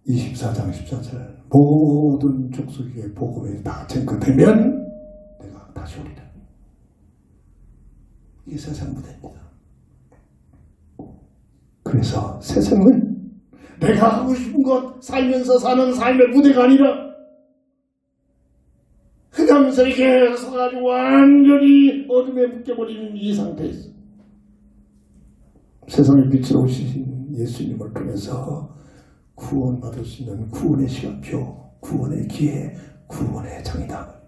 24장 14절 모든 족속에게 복음이 다 증거되면 내가 다시 오리라. 이게 세상 무대입니다. 그래서 세상은 내가 하고 싶은 것 살면서 사는 삶의 무대가 아니라 흑암색에 서가지고 완전히 어둠에 묶여버리는 이 상태에서 세상의 빛으로 오신 예수님을 통해서 구원받을 수 있는 구원의 시간표, 구원의 기회, 구원의 장이다.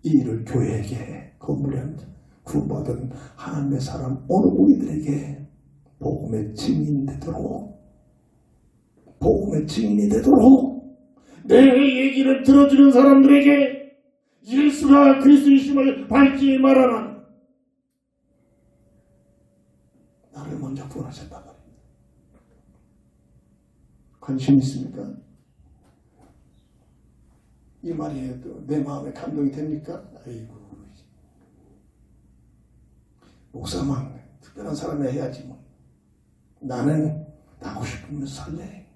이 일을 교회에게 건물한 구원받은 하나님의 사람 어느 우리들에게 복음의 증인이 되도록, 복음의 증인이 되도록 내 얘기를 들어주는 사람들에게 예수가 그리스도이심을 밝히 말하라. 나를 먼저 구원하셨단 말입니다. 관심 있습니까? 이 말이 내 마음에 감동이 됩니까? 아이고, 목사만 특별한 사람이 해야지 뭐. 나는 나고 싶으면 살래.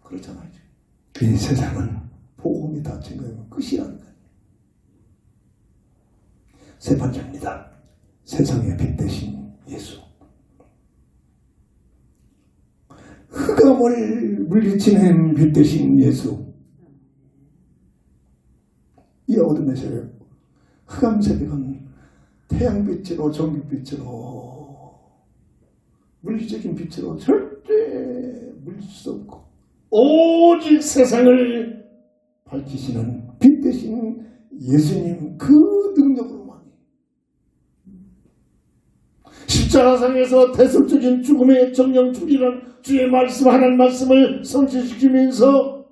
그렇잖아요. 이 세상은 복음이 닫힌 거예요. 끝이라는 거예요. 세 번째입니다. 세상의 빛 대신 예수. 흑암을 물리치는 빛 대신 예수. 이 어둠의 세력, 흑암 세력은 태양빛으로, 전기빛으로, 물리적인 빛으로 절대 물릴 수 없고 오직 세상을 밝히시는 빛 대신 예수님 그 능력으로만 십자가상에서 대속적인 죽음의 정령 죽이란 주의 말씀, 하나님 말씀을 성취시키면서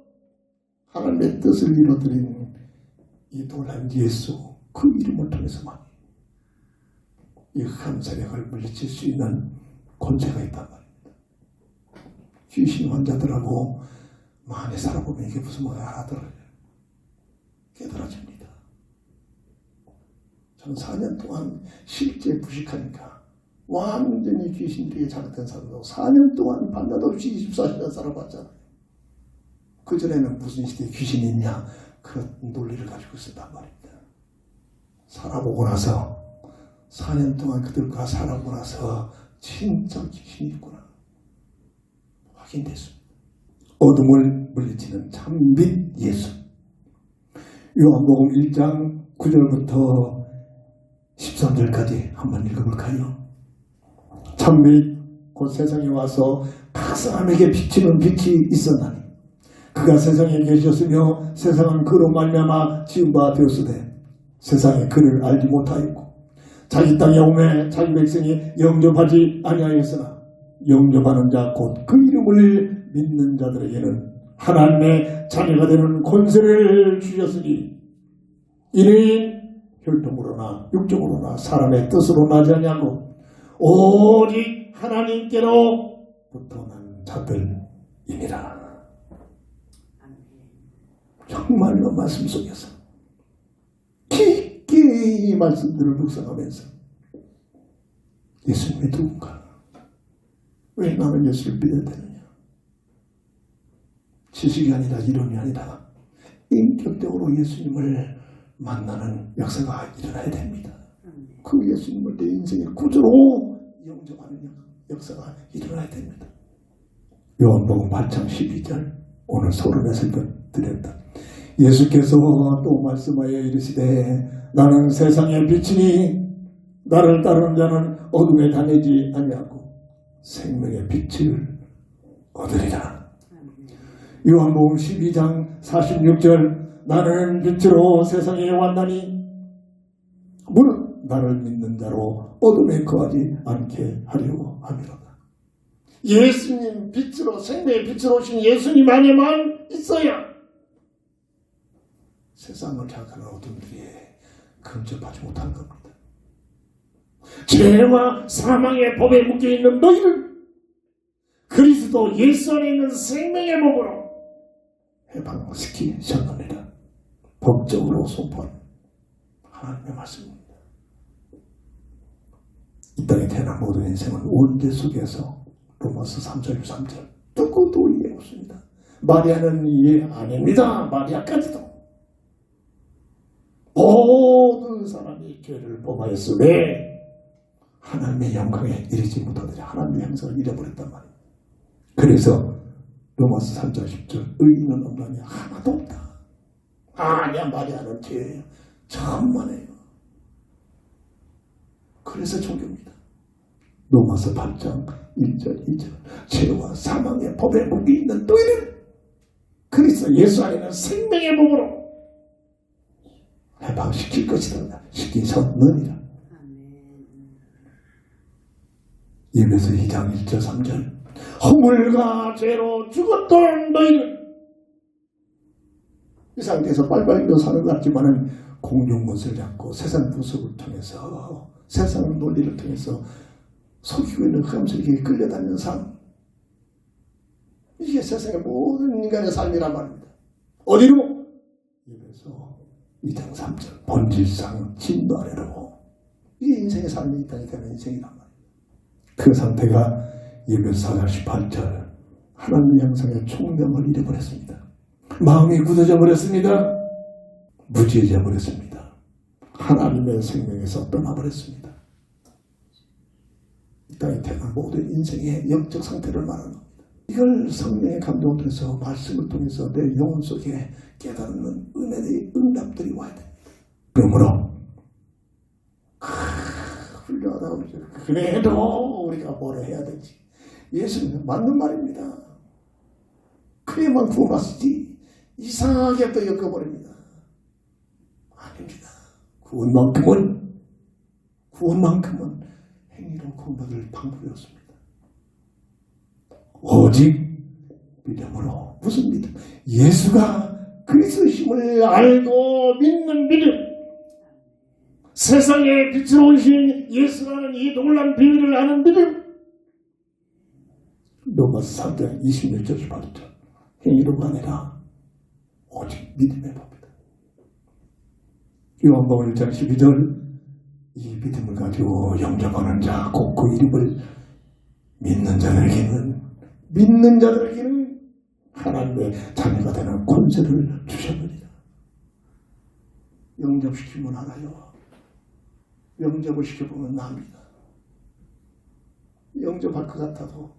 하나님의 뜻을 이루어드린 이 놀라운 예수 그 이름을 통해서만 이 흑암 세력을 물리칠 수 있는 권세가 있단 말입니다. 귀신 환자들하고 많이 살아보면 이게 무슨 말인지 알아들어요. 깨달아집니다. 저는 4년 동안 실제 부식하니까 완전히 귀신들에게 자극된 사람도 4년 동안 밤낮 없이 24시간 살아봤잖아요. 그전에는 무슨 시대에 귀신이 있냐 그런 논리를 가지고 있었단 말입니다. 살아보고 나서 4년 동안 그들과 살아보고 나서 진짜 귀신이 있구나 확인됐습니다. 어둠을 물리치는 참빛 예수. 요한복음 1장 9절부터 13절까지 한번 읽어볼까요? 참빛 곧 세상에 와서 각 사람에게 비치는 빛이 있었나니 그가 세상에 계셨으며 세상은 그로 말미암아 지은 바 되었으되 세상에 그를 알지 못하였고 자기 땅에 오매 자기 백성이 영접하지 아니하였으나 영접하는 자 곧 그 이름을 믿는 자들에게는 하나님의 자녀가 되는 권세를 주셨으니 이는 혈통으로나 육적으로나 사람의 뜻으로 나지 아니하고 오직 하나님께로부터 난 자들이니라. 정말로 말씀 속에서 깊게 이 말씀들을 묵상하면서 예수님이 누군가? 왜 나는 예수를 믿어야 되느냐? 지식이 아니라 이론이 아니라 인격적으로 예수님을 만나는 역사가 일어나야 됩니다. 그 예수님을 내 인생의 구주로 영접하는 역사가 일어나야 됩니다. 요한복음 8장 12절 오늘 서론에서 드렸다. 예수께서 또 말씀하여 이르시되 나는 세상의 빛이니 나를 따르는 자는 어둠에 다니지 아니하고 생명의 빛을 얻으리라. 요한복음 12장 46절 나는 빛으로 세상에 왔나니 무릇 나를 믿는 자로 어둠에 거하지 않게 하려고 함이로다. 예수님 빛으로 생명의 빛으로 오신 예수님 안에만 있어야 세상을 장악하는 어둠들이 근접하지 못하는 겁니다. 죄와 사망의 법에 묶여있는 너희를 그리스도 예수 안에 있는 생명의 몸으로 해방시키셨느니라. 법적으로 선포한 하나님의 말씀입니다. 이 땅에 태어난 모든 인생은 원죄 속에서 로마서 3절 3절 누구도 이해 없습니다. 마리아는 이해 아닙니다. 마리아까지도 모든 사람이 죄를 범하였으되 하나님의 영광에 이르지 못하더니 하나님의 형상을 잃어버렸단 말이에요. 그래서 로마서 3장 10절 의인은 없나니 하나도 없다. 아니야 마리아는 죄예요. 천만에요. 그래서 종교입니다. 로마서 8장 1절 2절 죄와 사망의 법에 묶여 있는 너희는 그리스도 예수 안에는 생명의 몸으로 해방시킬 것이다. 시키셨느니라. 예배서 2장 1절 3절 허물과 죄로 죽었던 너희는 이 상태에서 빨빨이로 사는 것 같지만은 공룡못을 잡고 세상 부속을 통해서 세상 논리를 통해서 속이고 있는 흑암세계에 끌려다니는 삶, 이게 세상의 모든 인간의 삶이란 말입니다. 어디로? 예배서 2장 3절 본질상 진노 아래로 이게 인생의 삶이 이 땅에 되는 인생이란 말입니다. 그 상태가 예배서 4장 18절 하나님의 형상의 총명을 잃어버렸습니다. 마음이 굳어져 버렸습니다. 무지해져 버렸습니다. 하나님의 생명에서 떠나버렸습니다. 이 땅에 태어난 모든 인생의 영적 상태를 말하는 겁니다. 이걸 성령의 감동을 통해서 말씀을 통해서 내 영혼 속에 깨닫는 은혜의 응답들이 와야 됩니다. 그러므로 훌륭하다고 그러죠. 그래도 우리가 뭐라 해야 되지? 예수님은 맞는 말입니다. 그래만 구원하시지 이상하게 또 엮어버립니다. 아닙니다. 구원만큼은 행위로 구원받을 방법이 없습니다. 오직 믿음으로. 무슨 믿음? 예수가 그리스도심을 알고 믿는 믿음, 세상에 빛으로 오신 예수라는 이 놀란 비밀을 아는 믿음. 로마서 3장 26절 18절 행위로가 아니라 오직 믿음의 법이다. 요한복음 1장 12절 이 믿음을 가지고 영접하는 자 곧 그 이름을 믿는 자들에게는 하나님의 자녀가 되는 권세를 주셨느니라. 영접시키면 알아요. 영접을 시켜보면 납니다. 영접할 것 같아도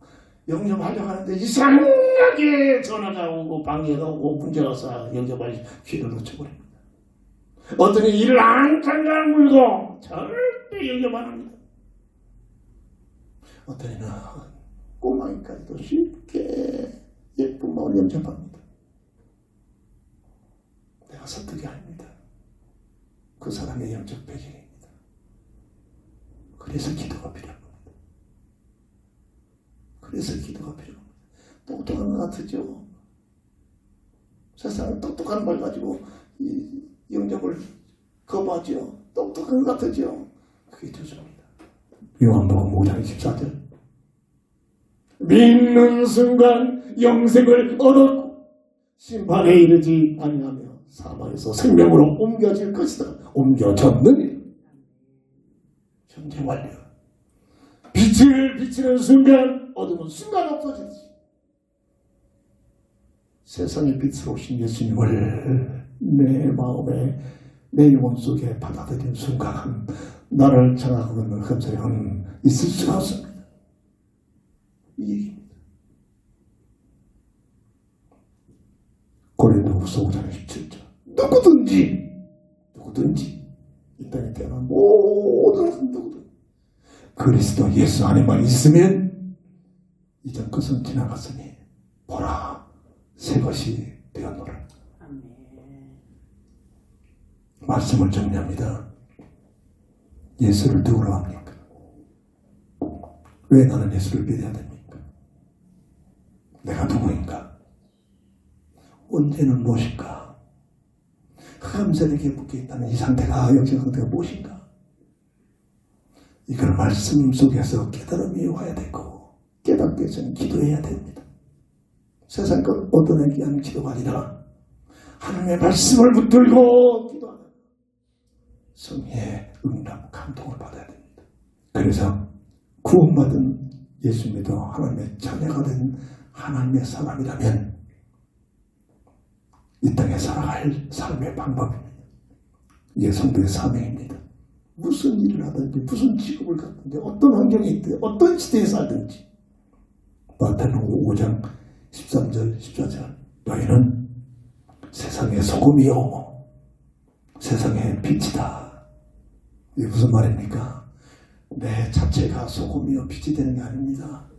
영접하려고 하는데 이상하게 전화가 오고 방해가 오고 문제가 서 영접할 기회를 놓쳐버립니다. 어떤 일을 앙칸강 물고 절대 영접 안 합니다. 어떤 이는 꼬마이까지도 쉽게 예쁜 마음을 영접합니다. 내가 설득이 아닙니다. 그 사람의 영적 배경입니다. 그래서 기도가 필요합니다. 똑똑한 것 같으죠? 세상은 똑똑한 말 가지고 이 영접을 거부하죠. 똑똑한 것 같으죠? 그게 좋습니다. 요한복음 5장 24절 믿는 순간 영생을 얻었고 심판에 이르지 아니하며 사망에서 생명으로 옮겨질 것이다. 옮겨졌느니 현재 완료. 빛을 비치는 순간 어둠은 순간 없어지지. 세상의 빛으로 오신 예수님을 내 마음에 내 영혼 속에 받아들인 순간 나를 장악하고 있는 흠사형은 있을 수가 없습니다. 이 얘기입니다. 고린도후서 5장 17절 누구든지 이 땅에 태어난 모든 누구든 그리스도 예수 안에만 있으면 이전 것은 지나갔으니 보라 새 것이 되었노라. 아멘. 말씀을 정리합니다. 예수를 누구로 합니까? 왜 나는 예수를 믿어야 됩니까? 내가 누구인가? 언제는 무엇인가? 흑암세력에 묶여있다는 이 상태가 영적 상태가 무엇인가? 이걸 말씀 속에서 깨달음이 와야 되고 깨닫기 위해서는 기도해야 됩니다. 세상 것 어떤 얘기하는 기도가 아니라 하나님의 말씀을 붙들고 기도하는 성령의 응답 감동을 받아야 됩니다. 그래서 구원받은 예수 믿어 하나님의 자녀가 된 하나님의 사람이라면 이 땅에 살아갈 삶의 방법입니다. 이게 성도의 사명입니다. 무슨 일을 하든지 무슨 직업을 갖든지 어떤 환경에 있든지 어떤 시대에 살든지 마태복음 5장 13절 14절 너희는 세상의 소금이요 세상의 빛이다. 이게 무슨 말입니까? 내 자체가 소금이요 빛이 되는 게 아닙니다.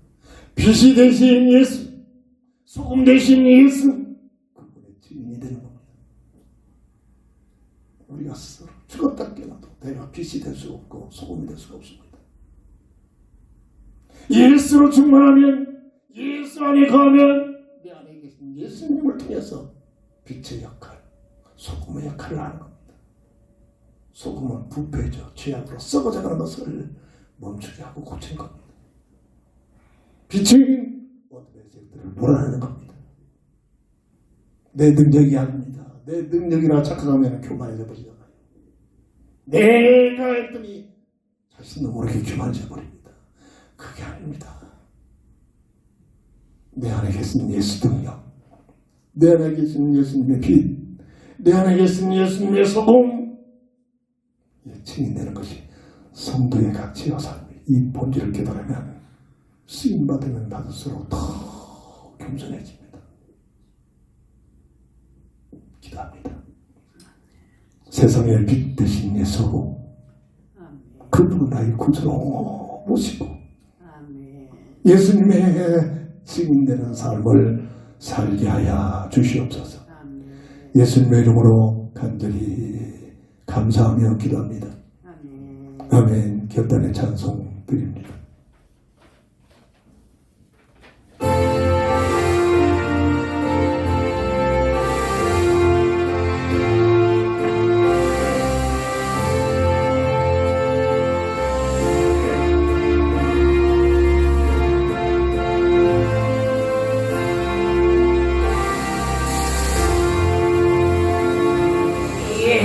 빛이 되신 예수, 소금 되신 예수, 그분의 증인이 되는 겁니다. 우리가 스스로 죽었다 깨어나도 내가 빛이 될 수 없고 소금이 될 수가 없습니다. 예수로 충만하면 예수 안에 거하면 내 안에 계신 예수님을 통해서 빛의 역할, 소금의 역할을 하는 겁니다. 소금은 부패죠. 죄악으로 썩어져가는 것을 멈추게 하고 고치는 겁니다. 빛은 어둠의 색들을 몰아내는 겁니다. 내 능력이 아닙니다. 내 능력이라 착각하면 교만해져 버리잖아요. 내가 했더니 자신도 모르게 교만해져 버립니다. 그게 아닙니다. 내 안에 계신 예수 능력, 내 안에 계신 예수님의 빛, 내 안에 계신 예수님의 소금, 증인되는 것이 성도의 가치와 삶이 이 본질을 깨달으면 쓰임받으면 받을수록 더 겸손해집니다. 기도합니다. 세상의 빛 대신 예수, 그분은 나의 구주로 모시고 예수님의 증인되는 삶을 살게 하여 주시옵소서. 예수님의 이름으로 간절히 감사하며 기도합니다. 아멘. 격단의 찬송 드립니다.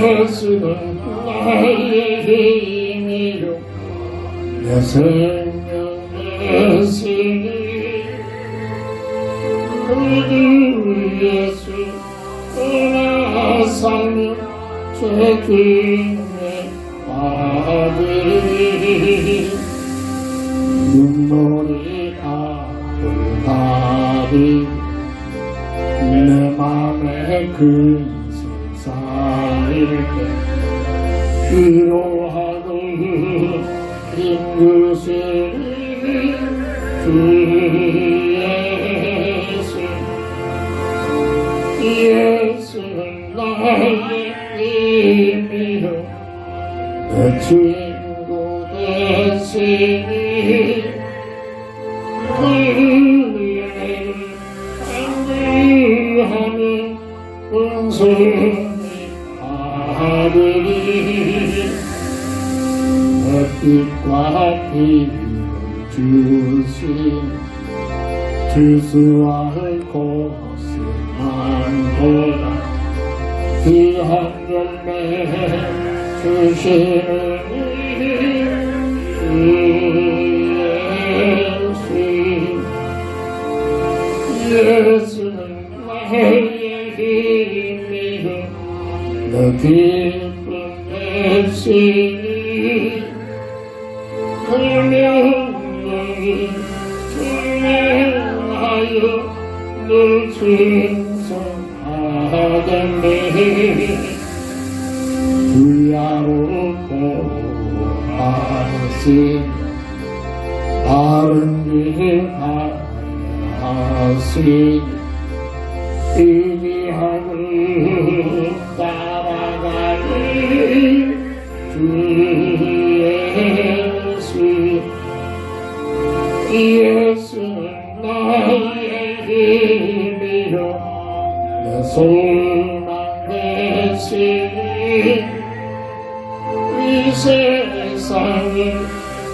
예수는 나의 힘이요 내 생명의 신이 그 예수 떠나 살며 죄짐의 아들이 눈물이 가득 가득 내 맘에 근심 쌓일 때 위로하고 힘주시니 주 예수 예수는 나의 힘이요 내 친구 되시니 그의 안주하며 은총이 아들이 빛과 빛을 주신 주수할 곳을 만나 보다 귀한 열매 주시는 예수는 나의 힘이요 내 기쁨 되시니 그명령이 충만하여 늘 충성하겠네 주야로 하신 바른 길 하신 의미함을 따라가니 주 예수는 나의 힘이요 내 소망 되시니 이 세상을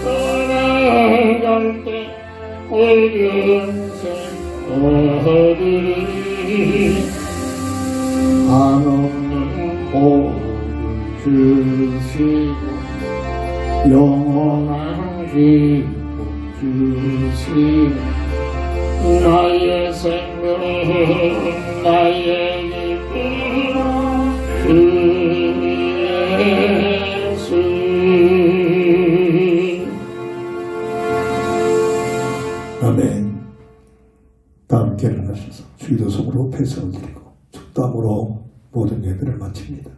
떠나갈 때 올연생 얻으리니 한없는 복 주시고 영원한 기쁨 주시고 나의 생명 나의 기쁨 주 예수 아멘. 다 함께 일어나셔서 주기도 속으로 패성을 드리고 축담으로 모든 예배를 마칩니다.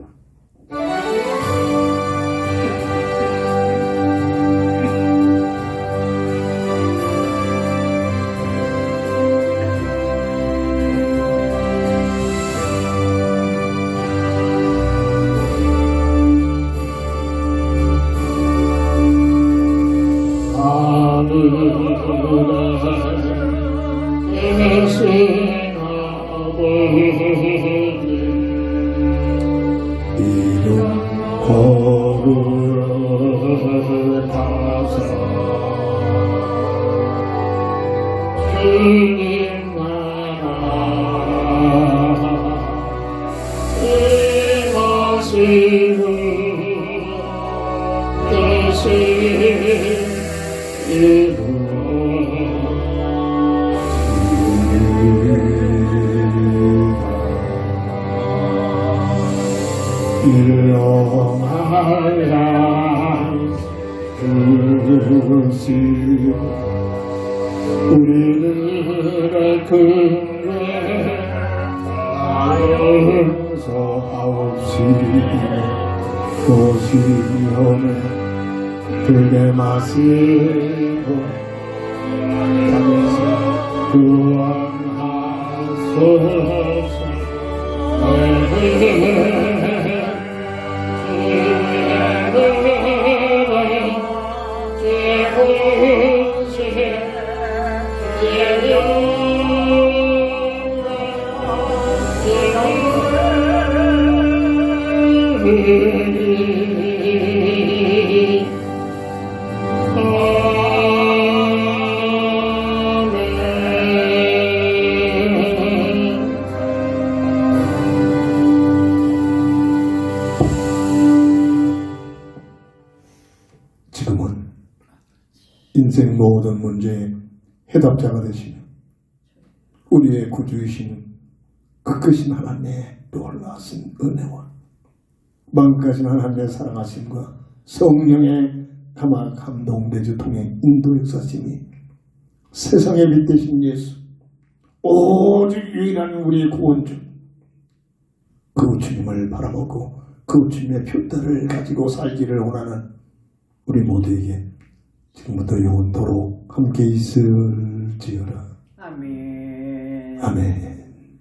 이름 거룩하사 주님 나라 임하시고 되시고 영원한 주시오 우리들의 근회 용서하옵시오시오네 들게 마시고 당신 구원하소서 지금은 인생 모든 문제의 해답자가 되시며 우리의 구주이신 그 크신 하나님의 놀라신 은혜와 만까진 하나님의 사랑하심과 성령의 감동대주 통해 인도 역사심이 세상의 빛 되신 예수 오직 유일한 우리의 구원주 그 주님을 바라보고 그 주님의 표대를 가지고 살기를 원하는 우리 모두에게 지금부터 영원토록 함께 있을지어라. 아멘. 아멘.